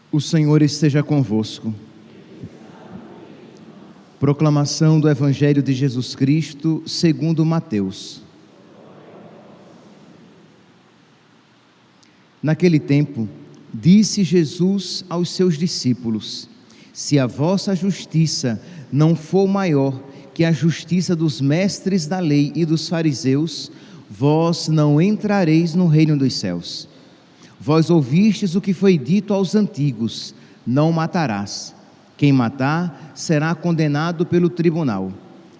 O Senhor esteja convosco. Proclamação do Evangelho de Jesus Cristo segundo Mateus. Naquele tempo, disse Jesus aos seus discípulos: se a vossa justiça não for maior que a justiça dos mestres da lei e dos fariseus, vós não entrareis no reino dos céus. Vós ouvistes o que foi dito aos antigos: não matarás. Quem matar será condenado pelo tribunal.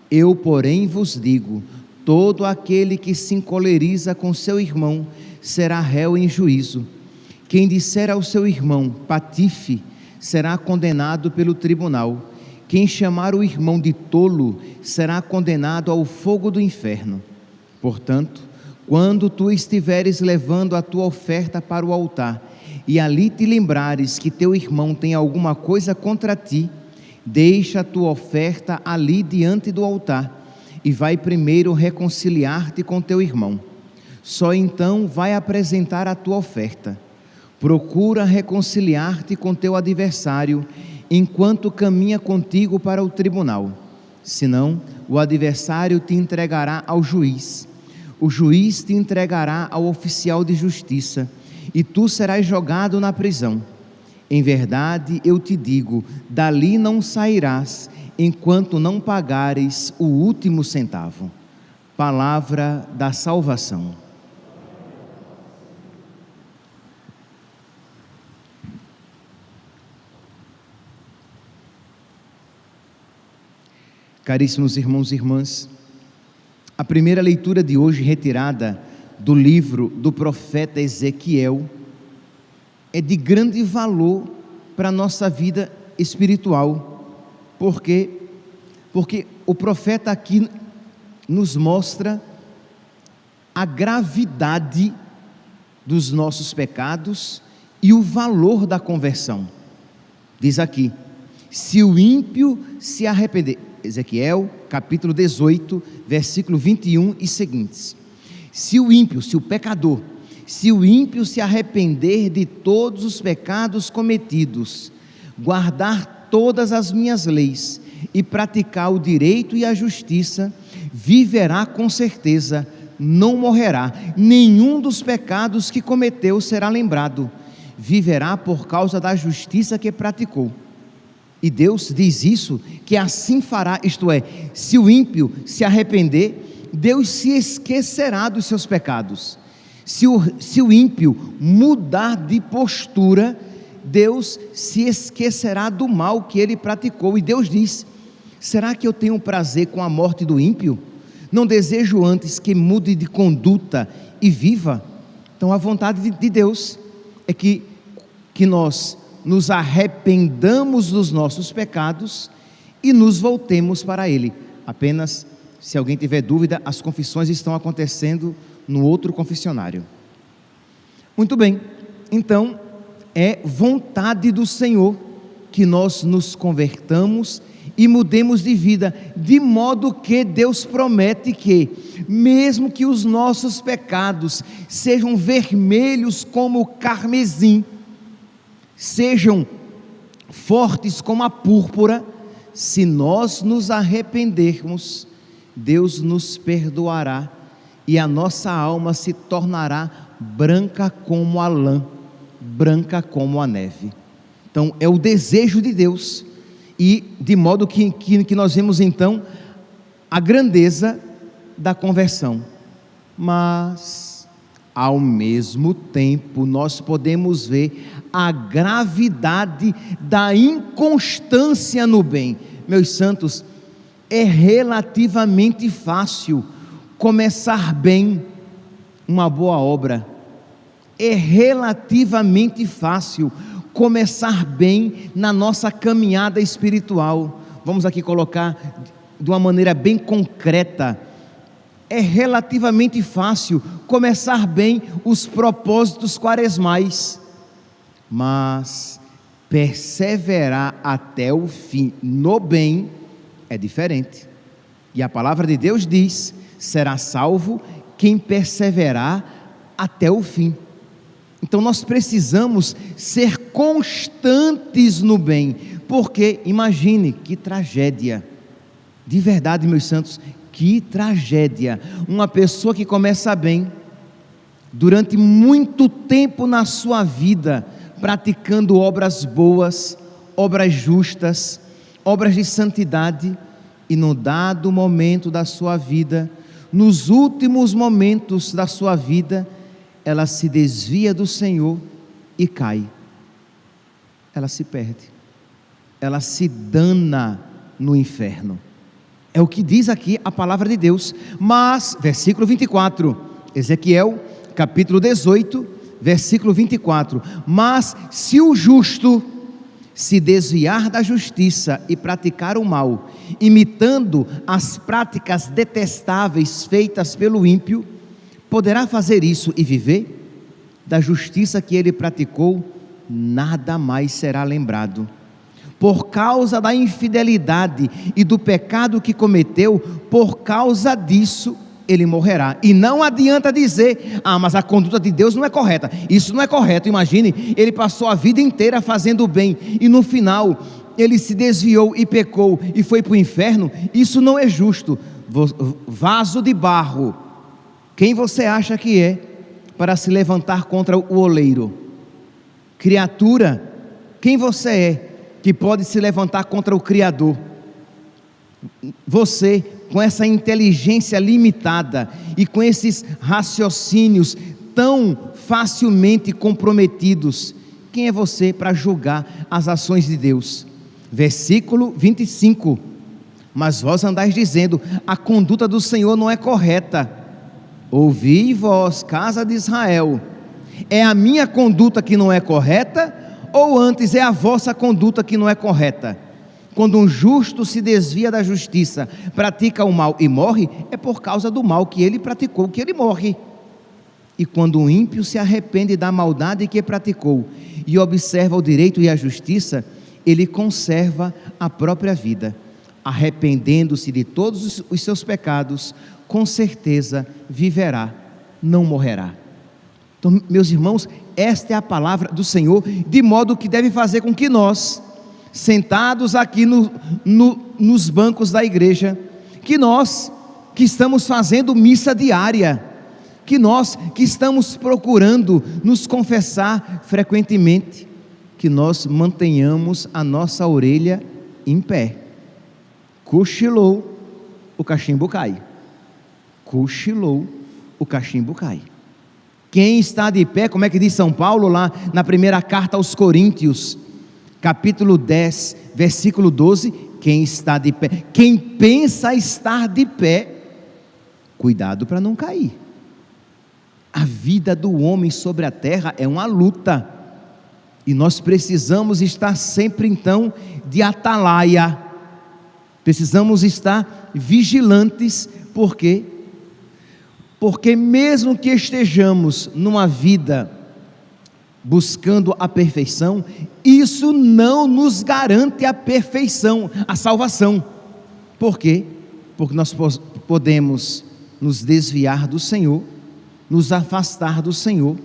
Eu, porém, vos digo: todo aquele que se encoleriza com seu irmão será réu em juízo. Quem disser ao seu irmão patife será condenado pelo tribunal. Quem chamar o irmão de tolo será condenado ao fogo do inferno. Portanto, quando tu estiveres levando a tua oferta para o altar, e ali te lembrares que teu irmão tem alguma coisa contra ti, deixa a tua oferta ali diante do altar, e vai primeiro reconciliar-te com teu irmão. Só então vai apresentar a tua oferta. Procura reconciliar-te com teu adversário, enquanto caminha contigo para o tribunal. Senão, o adversário te entregará ao juiz. O juiz te entregará ao oficial de justiça, e tu serás jogado na prisão. Em verdade, eu te digo, dali não sairás, enquanto não pagares o último centavo. Palavra da salvação. Caríssimos irmãos e irmãs, a primeira leitura de hoje, retirada do livro do profeta Ezequiel, é de grande valor para a nossa vida espiritual. Por quê? Porque o profeta aqui nos mostra a gravidade dos nossos pecados e o valor da conversão. Diz aqui: se o ímpio se arrepender, Ezequiel capítulo 18, versículo 21 e seguintes. Se o ímpio, se o pecador, se o ímpio se arrepender de todos os pecados cometidos, guardar todas as minhas leis e praticar o direito e a justiça, viverá com certeza, não morrerá, nenhum dos pecados que cometeu será lembrado, viverá por causa da justiça que praticou. E Deus diz isso, que assim fará, isto é, se o ímpio se arrepender, Deus se esquecerá dos seus pecados. Se o ímpio mudar de postura, Deus se esquecerá do mal que ele praticou. E Deus diz: será que eu tenho prazer com a morte do ímpio? Não desejo antes que mude de conduta e viva? Então a vontade de Deus é que nós nos arrependamos dos nossos pecados e nos voltemos para Ele. Apenas, se alguém tiver dúvida, as confissões estão acontecendo no outro confessionário. Muito bem, então é vontade do Senhor que nós nos convertamos e mudemos de vida, de modo que Deus promete que, mesmo que os nossos pecados sejam vermelhos como o carmesim, sejam fortes como a púrpura, se nós nos arrependermos, Deus nos perdoará e a nossa alma se tornará branca como a lã, branca como a neve. Então é o desejo de Deus, e de modo que nós vemos então a grandeza da conversão. Mas ao mesmo tempo nós podemos ver a gravidade da inconstância no bem. Meus santos, é relativamente fácil começar bem uma boa obra. É relativamente fácil começar bem na nossa caminhada espiritual. Vamos aqui colocar de uma maneira bem concreta: é relativamente fácil começar bem os propósitos quaresmais, mas perseverar até o fim no bem é diferente. E a palavra de Deus diz: será salvo quem perseverar até o fim. Então nós precisamos ser constantes no bem, porque imagine que tragédia, de verdade, meus santos, que tragédia, uma pessoa que começa bem, durante muito tempo na sua vida, praticando obras boas, obras justas, obras de santidade, e no dado momento da sua vida, nos últimos momentos da sua vida, ela se desvia do Senhor e cai, ela se perde, ela se dana no inferno. É o que diz aqui a palavra de Deus. Mas, versículo 24, Ezequiel, capítulo 18, versículo 24: mas se o justo se desviar da justiça e praticar o mal, imitando as práticas detestáveis feitas pelo ímpio, poderá fazer isso e viver? Da justiça que ele praticou, nada mais será lembrado. Por causa da infidelidade e do pecado que cometeu, por causa disso ele morrerá. E não adianta dizer: mas a conduta de Deus não é correta. Isso não é correto. Imagine, ele passou a vida inteira fazendo o bem, e no final ele se desviou e pecou e foi para o inferno. Isso não é justo. Vaso de barro, quem você acha que é para se levantar contra o oleiro? Criatura, quem você é que pode se levantar contra o Criador? Você, com essa inteligência limitada e com esses raciocínios tão facilmente comprometidos, quem é você para julgar as ações de Deus? Versículo 25: mas vós andais dizendo: a conduta do Senhor não é correta. Ouvi vós, casa de Israel, é a minha conduta que não é correta, ou antes é a vossa conduta que não é correta? Quando um justo se desvia da justiça, pratica o mal e morre, é por causa do mal que ele praticou que ele morre. E quando um ímpio se arrepende da maldade que praticou e observa o direito e a justiça, ele conserva a própria vida. Arrependendo-se de todos os seus pecados, com certeza viverá, não morrerá. Então, meus irmãos, esta é a palavra do Senhor, de modo que deve fazer com que nós, sentados aqui nos bancos da igreja, que nós que estamos fazendo missa diária, que nós que estamos procurando nos confessar frequentemente, que nós mantenhamos a nossa orelha em pé. Cochilou, o cachimbo cai. Cochilou, o cachimbo cai. Quem está de pé, como é que diz São Paulo lá na primeira carta aos Coríntios, capítulo 10, versículo 12, quem está de pé, quem pensa estar de pé, cuidado para não cair. A vida do homem sobre a terra é uma luta, e nós precisamos estar sempre então de atalaia, precisamos estar vigilantes, porque mesmo que estejamos numa vida buscando a perfeição, isso não nos garante a perfeição, a salvação. Por quê? Porque nós podemos nos desviar do Senhor, nos afastar do Senhor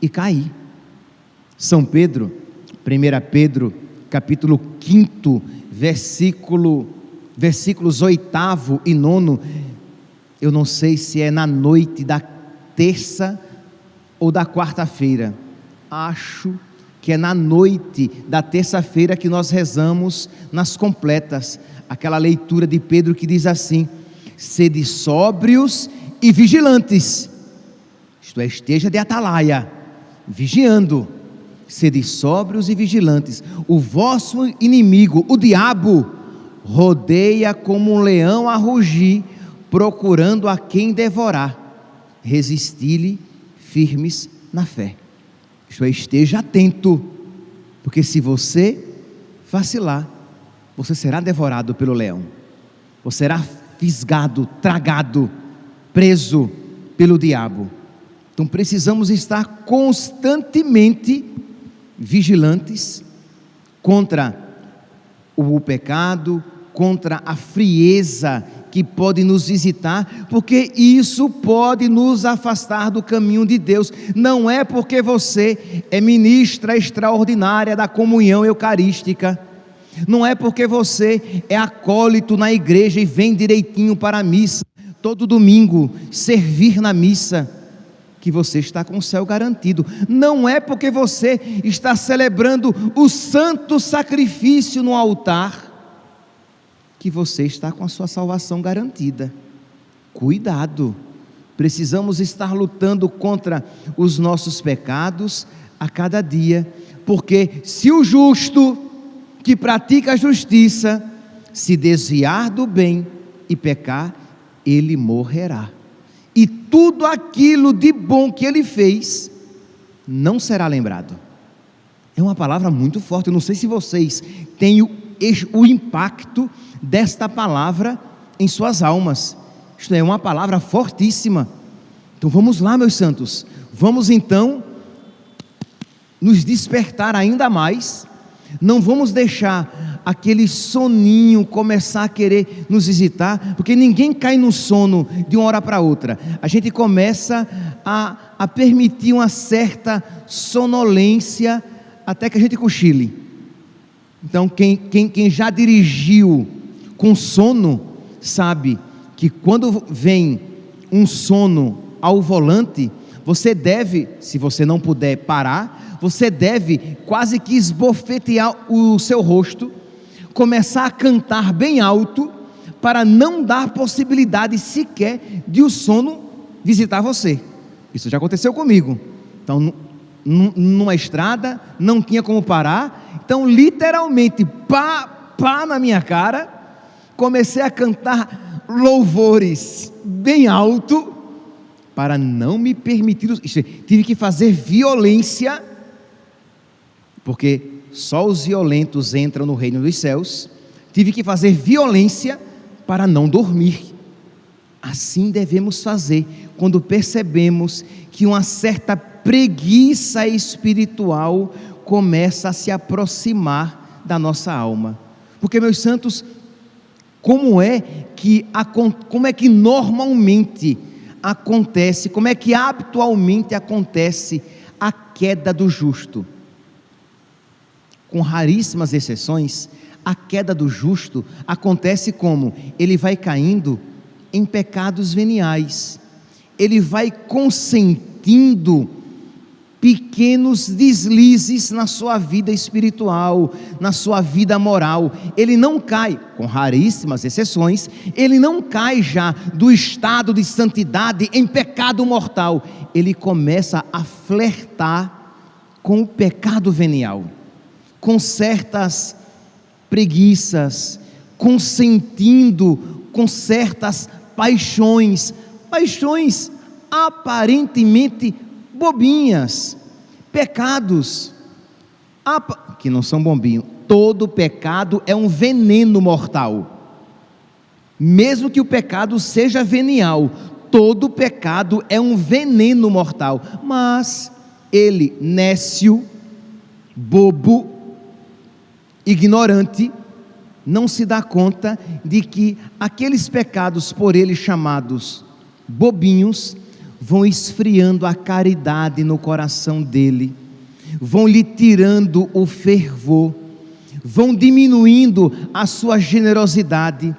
e cair. São Pedro, 1 Pedro, capítulo 5, versículos 8 e 9, eu não sei se é na noite da terça ou da quarta-feira, acho que é na noite da terça-feira que nós rezamos nas completas, aquela leitura de Pedro que diz assim: sede sóbrios e vigilantes, isto é, esteja de atalaia, vigiando, sede sóbrios e vigilantes, o vosso inimigo, o diabo, rodeia como um leão a rugir, procurando a quem devorar, resisti-lhe firmes na fé. Isto é, esteja atento, porque se você vacilar, você será devorado pelo leão, você será fisgado, tragado, preso pelo diabo. Então precisamos estar constantemente vigilantes contra o pecado, contra a frieza que pode nos visitar, porque isso pode nos afastar do caminho de Deus. Não é porque você é ministra extraordinária da comunhão eucarística, não é porque você é acólito na igreja e vem direitinho para a missa, todo domingo, servir na missa, que você está com o céu garantido. Não é porque você está celebrando o santo sacrifício no altar, que você está com a sua salvação garantida. Cuidado, precisamos estar lutando contra os nossos pecados a cada dia, porque se o justo que pratica a justiça se desviar do bem e pecar, ele morrerá, e tudo aquilo de bom que ele fez não será lembrado. É uma palavra muito forte. Eu não sei se vocês têm o impacto desta palavra em suas almas. Isto é uma palavra fortíssima. Então vamos lá, meus santos, vamos então nos despertar ainda mais. Não vamos deixar aquele soninho começar a querer nos visitar, porque ninguém cai no sono de uma hora para outra. A gente começa a permitir uma certa sonolência até que a gente cochile. Então quem já dirigiu com sono sabe que quando vem um sono ao volante, você deve, se você não puder parar, você deve quase que esbofetear o seu rosto, começar a cantar bem alto, para não dar possibilidade sequer de o sono visitar você. Isso já aconteceu comigo. Então, numa estrada, não tinha como parar, então literalmente, pá na minha cara, comecei a cantar louvores bem alto, para não me permitir, tive que fazer violência, porque só os violentos entram no reino dos céus. Tive que fazer violência para não dormir. Assim devemos fazer quando percebemos que uma certa preguiça espiritual começa a se aproximar da nossa alma. Porque, meus santos, como é que normalmente acontece, como é que habitualmente acontece a queda do justo? Com raríssimas exceções, a queda do justo acontece como? Ele vai caindo em pecados veniais, ele vai consentindo pequenos deslizes na sua vida espiritual, na sua vida moral. Ele não cai, com raríssimas exceções, ele não cai já do estado de santidade em pecado mortal. Ele começa a flertar com o pecado venial, com certas preguiças, consentindo com certas paixões aparentemente bobinhas, pecados que não são bobinhos. Todo pecado é um veneno mortal, mesmo que o pecado seja venial, todo pecado é um veneno mortal. Mas ele, nécio, bobo, ignorante, não se dá conta de que aqueles pecados por ele chamados bobinhos vão esfriando a caridade no coração dele, vão lhe tirando o fervor, vão diminuindo a sua generosidade.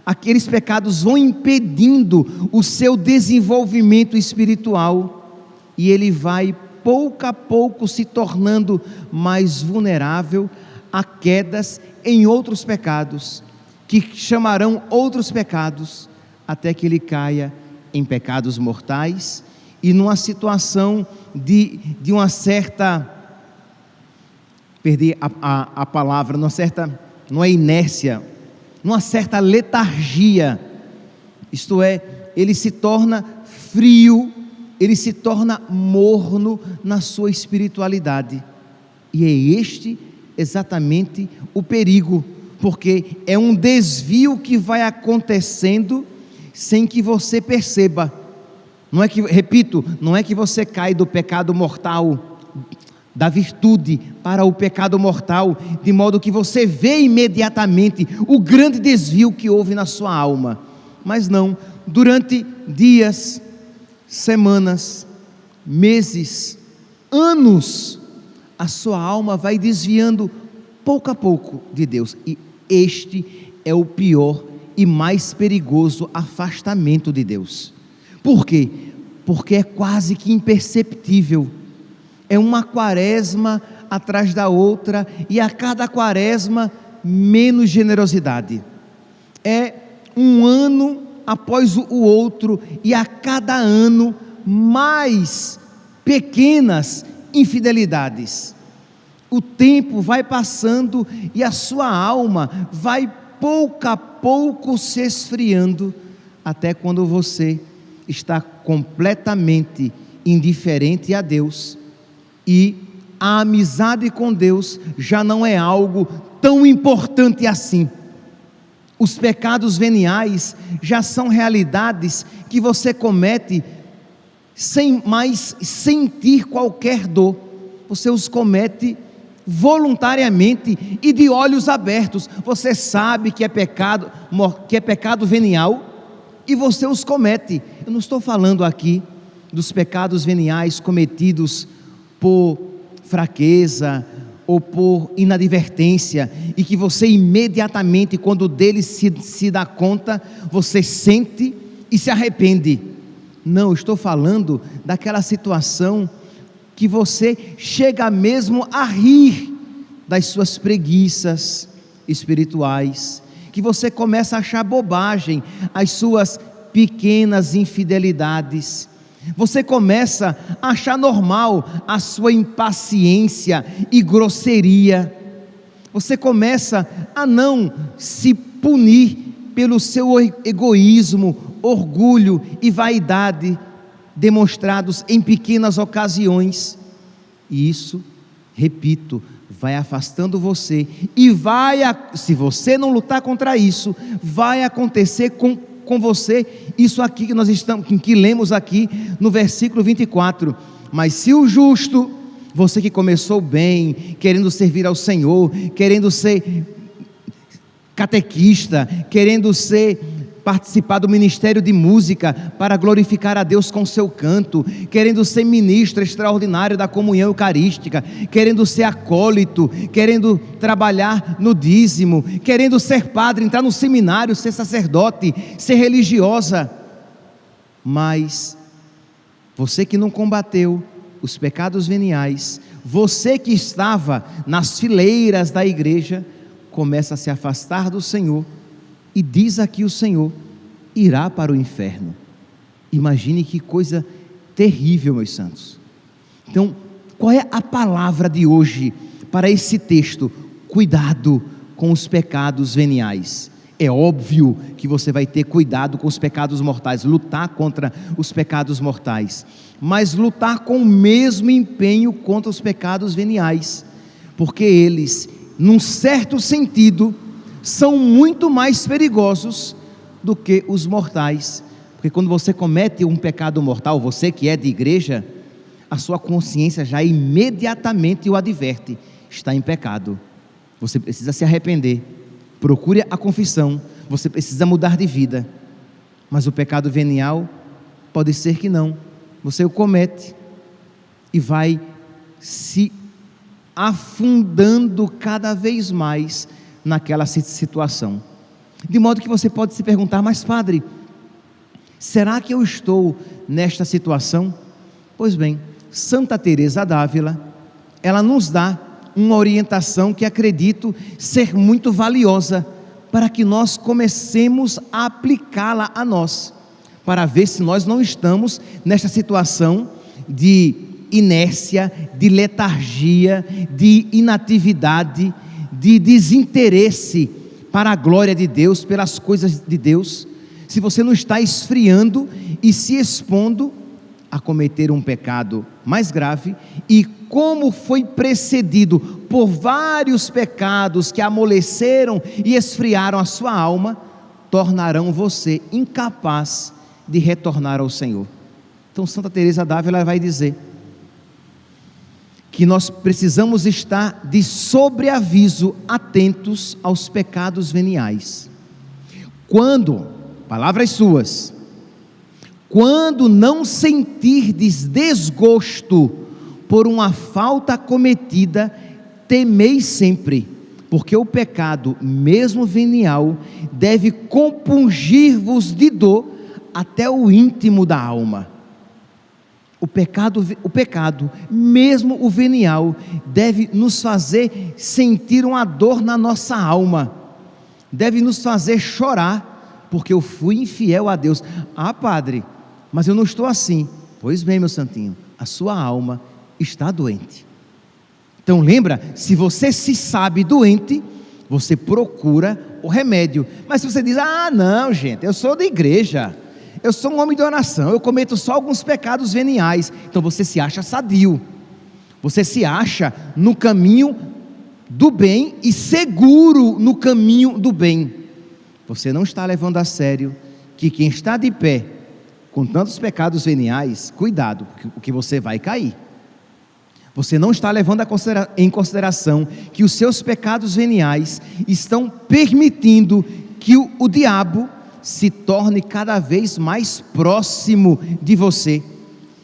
Aqueles pecados vão impedindo o seu desenvolvimento espiritual, e ele vai pouco a pouco se tornando mais vulnerável a quedas em outros pecados, que chamarão outros pecados, até que ele caia em pecados mortais, e numa situação de uma certa, perdi a palavra, numa inércia, numa certa letargia, isto é, ele se torna frio, ele se torna morno na sua espiritualidade, e é este exatamente o perigo, porque é um desvio que vai acontecendo sem que você perceba. Não é que, repito, não é que você cai do pecado mortal, da virtude para o pecado mortal, de modo que você vê imediatamente o grande desvio que houve na sua alma. Mas não, durante dias, semanas, meses, anos, a sua alma vai desviando pouco a pouco de Deus, e este é o pior e mais perigoso afastamento de Deus. Por quê? Porque é quase que imperceptível, é uma quaresma atrás da outra, e a cada quaresma menos generosidade, é um ano após o outro, e a cada ano mais pequenas infidelidades. O tempo vai passando e a sua alma vai pouco a pouco se esfriando, até quando você está completamente indiferente a Deus, e a amizade com Deus já não é algo tão importante assim. Os pecados veniais já são realidades que você comete sem mais sentir qualquer dor. Você os comete voluntariamente e de olhos abertos. Você sabe que é pecado venial, e você os comete. Eu não estou falando aqui dos pecados veniais cometidos por fraqueza ou por inadvertência, e que você imediatamente, quando deles se dá conta, você sente e se arrepende. Não, eu estou falando daquela situação que você chega mesmo a rir das suas preguiças espirituais, que você começa a achar bobagem as suas pequenas infidelidades, você começa a achar normal a sua impaciência e grosseria, você começa a não se punir pelo seu egoísmo, orgulho e vaidade demonstrados em pequenas ocasiões, e isso, repito, vai afastando você, e se você não lutar contra isso, vai acontecer com você isso aqui que lemos aqui no versículo 24. Mas se o justo, você que começou bem, querendo servir ao Senhor, querendo ser catequista, querendo participar do ministério de música para glorificar a Deus com seu canto, querendo ser ministro extraordinário da comunhão eucarística, querendo ser acólito, querendo trabalhar no dízimo, querendo ser padre, entrar no seminário, ser sacerdote, ser religiosa, mas você que não combateu os pecados veniais, você que estava nas fileiras da igreja, começa a se afastar do Senhor, e diz aqui o Senhor, irá para o inferno. Imagine que coisa terrível, meus santos. Então, qual é a palavra de hoje para esse texto? Cuidado com os pecados veniais. É óbvio que você vai ter cuidado com os pecados mortais, lutar contra os pecados mortais, mas lutar com o mesmo empenho contra os pecados veniais, porque eles, num certo sentido, são muito mais perigosos do que os mortais, porque quando você comete um pecado mortal, você que é de igreja, a sua consciência já imediatamente o adverte, está em pecado, você precisa se arrepender, procure a confissão, você precisa mudar de vida. Mas o pecado venial, pode ser que não, você o comete, e vai se afundando cada vez mais naquela situação, de modo que você pode se perguntar, mas padre, será que eu estou nesta situação? Pois bem, Santa Teresa d'Ávila, ela nos dá uma orientação que acredito ser muito valiosa, para que nós comecemos a aplicá-la a nós, para ver se nós não estamos nesta situação de inércia, de letargia, de inatividade, de desinteresse para a glória de Deus, pelas coisas de Deus. Se você não está esfriando e se expondo a cometer um pecado mais grave, e como foi precedido por vários pecados que amoleceram e esfriaram a sua alma, tornarão você incapaz de retornar ao Senhor. Então Santa Teresa d'Ávila vai dizer que nós precisamos estar de sobreaviso, atentos aos pecados veniais. palavras suas: quando não sentirdes desgosto por uma falta cometida, temei sempre, porque o pecado, mesmo venial, deve compungir-vos de dor até o íntimo da alma. O pecado, mesmo o venial, deve nos fazer sentir uma dor na nossa alma, deve nos fazer chorar, porque eu fui infiel a Deus. Ah, padre, mas eu não estou assim. Pois bem, meu santinho, a sua alma está doente. Então lembra, se você se sabe doente, você procura o remédio. Mas se você diz: ah não gente, eu sou da igreja, eu sou um homem de oração, eu cometo só alguns pecados veniais, então você se acha sadio, você se acha no caminho do bem e seguro no caminho do bem. Você não está levando a sério que quem está de pé com tantos pecados veniais, cuidado, porque você vai cair. Você não está levando em consideração que os seus pecados veniais estão permitindo que o diabo se torne cada vez mais próximo de você,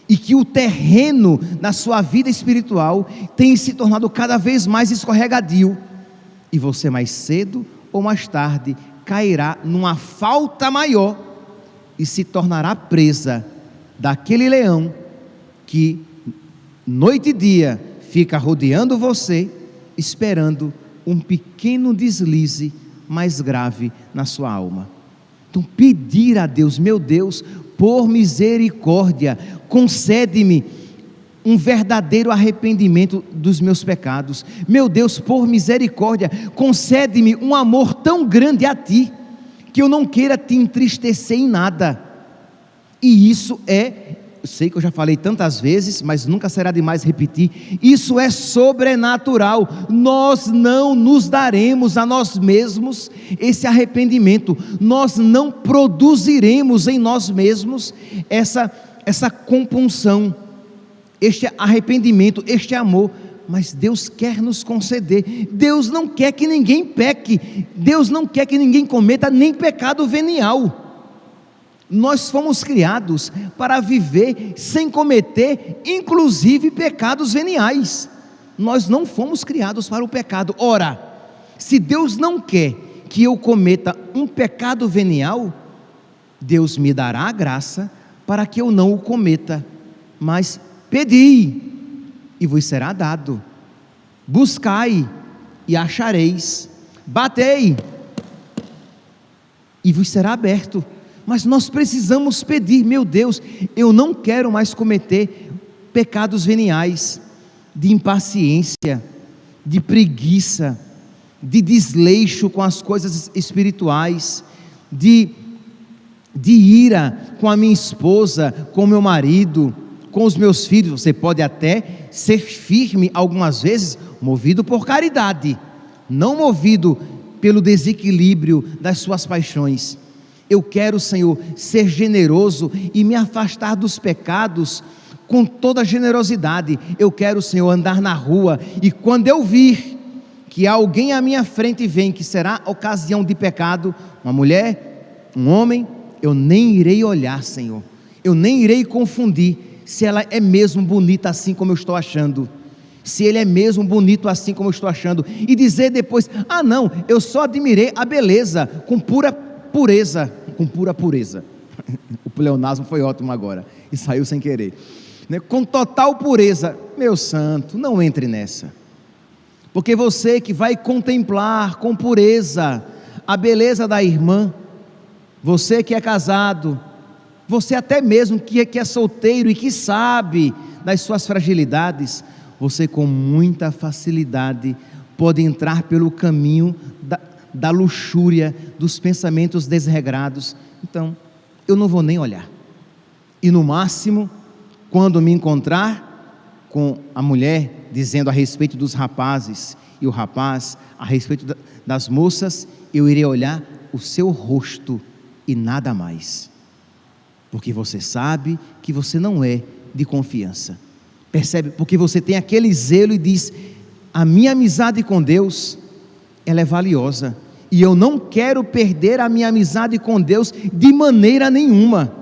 e que o terreno da sua vida espiritual tem se tornado cada vez mais escorregadio, e você mais cedo ou mais tarde cairá numa falta maior e se tornará presa daquele leão que noite e dia fica rodeando você, esperando um pequeno deslize mais grave na sua alma. Então pedir a Deus: meu Deus, por misericórdia, concede-me um verdadeiro arrependimento dos meus pecados. Meu Deus, por misericórdia, concede-me um amor tão grande a Ti, que eu não queira Te entristecer em nada. E isso eu sei que eu já falei tantas vezes, mas nunca será demais repetir, isso é sobrenatural. Nós não nos daremos a nós mesmos esse arrependimento, nós não produziremos em nós mesmos essa compunção, este arrependimento, este amor, mas Deus quer nos conceder. Deus não quer que ninguém peque, Deus não quer que ninguém cometa nem pecado venial. Nós fomos criados para viver sem cometer, inclusive, pecados veniais. Nós não fomos criados para o pecado. Ora, se Deus não quer que eu cometa um pecado venial, Deus me dará a graça para que eu não o cometa. Mas pedi, e vos será dado; buscai, e achareis; batei, e vos será aberto. Mas nós precisamos pedir. Meu Deus, eu não quero mais cometer pecados veniais, de impaciência, de preguiça, de desleixo com as coisas espirituais, de ira com a minha esposa, com o meu marido, com os meus filhos. Você pode até ser firme algumas vezes, movido por caridade, não movido pelo desequilíbrio das suas paixões. Eu quero, Senhor, ser generoso e me afastar dos pecados com toda generosidade. Eu quero, Senhor, andar na rua, e quando eu vir que alguém à minha frente vem, que será ocasião de pecado, uma mulher, um homem, eu nem irei olhar, Senhor, eu nem irei confundir se ela é mesmo bonita assim como eu estou achando, se ele é mesmo bonito assim como eu estou achando, e dizer depois: ah não, eu só admirei a beleza com pura pureza. O pleonasmo foi ótimo agora, e saiu sem querer, né? Com total pureza. Meu santo, não entre nessa, porque você que vai contemplar com pureza a beleza da irmã, você que é casado, você até mesmo que é solteiro e que sabe das suas fragilidades, você com muita facilidade pode entrar pelo caminho da luxúria, dos pensamentos desregrados. Então eu não vou nem olhar, e no máximo, quando me encontrar com a mulher dizendo a respeito dos rapazes, e o rapaz a respeito das moças, eu irei olhar o seu rosto e nada mais, porque você sabe que você não é de confiança. Percebe? Porque você tem aquele zelo e diz: a minha amizade com Deus, ela é valiosa, e eu não quero perder a minha amizade com Deus de maneira nenhuma.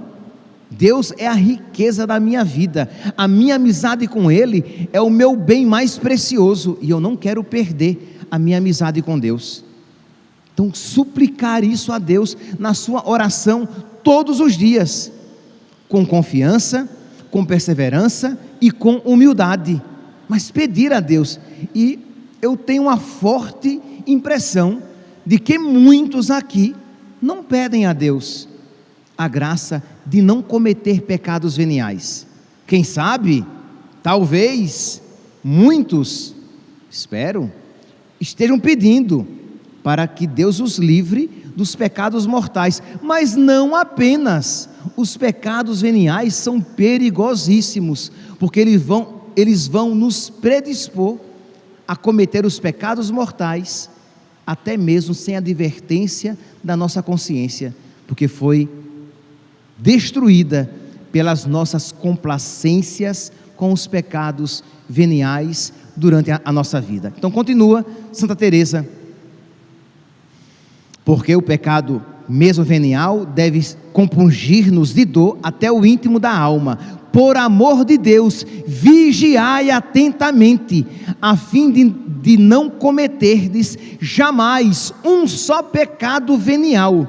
Deus é a riqueza da minha vida, a minha amizade com Ele é o meu bem mais precioso, e eu não quero perder a minha amizade com Deus. Então, suplicar isso a Deus na sua oração todos os dias, com confiança, com perseverança e com humildade, mas pedir a Deus. E eu tenho uma forte impressão de que muitos aqui não pedem a Deus a graça de não cometer pecados veniais. Quem sabe, talvez, muitos, espero, estejam pedindo para que Deus os livre dos pecados mortais, mas não apenas. Os pecados veniais são perigosíssimos, porque eles vão nos predispor a cometer os pecados mortais, até mesmo sem advertência da nossa consciência, porque foi destruída pelas nossas complacências com os pecados veniais durante a nossa vida. Então continua Santa Teresa: porque o pecado mesmo venial deve compungir-nos de dor até o íntimo da alma. Por amor de Deus, vigiai atentamente, a fim de não cometerdes jamais um só pecado venial,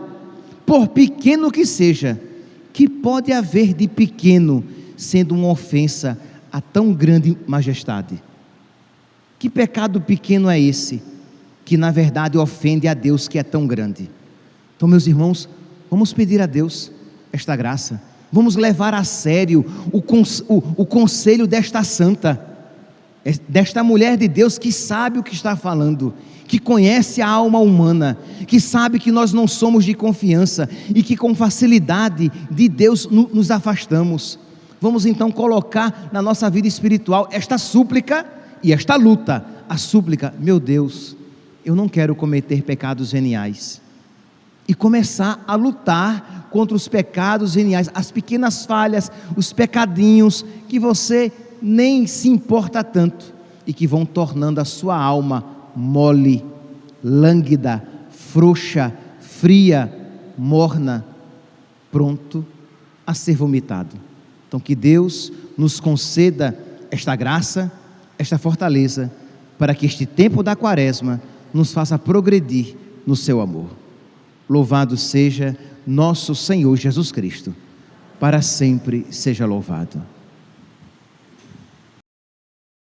por pequeno que seja. Que pode haver de pequeno, sendo uma ofensa a tão grande majestade? Que pecado pequeno é esse, que na verdade ofende a Deus que é tão grande? Então, meus irmãos, vamos pedir a Deus esta graça, vamos levar a sério o conselho desta santa, desta mulher de Deus que sabe o que está falando, que conhece a alma humana, que sabe que nós não somos de confiança e que com facilidade de Deus nos afastamos. Vamos então colocar na nossa vida espiritual esta súplica e esta luta. A súplica: meu Deus, eu não quero cometer pecados veniais, e começar a lutar contra os pecados veniais, as pequenas falhas, os pecadinhos que você nem se importa tanto e que vão tornando a sua alma mole, lânguida, frouxa, fria, morna, pronto a ser vomitado. Então, que Deus nos conceda esta graça, esta fortaleza, para que este tempo da quaresma nos faça progredir no seu amor. Louvado seja nosso Senhor Jesus Cristo, para sempre seja louvado.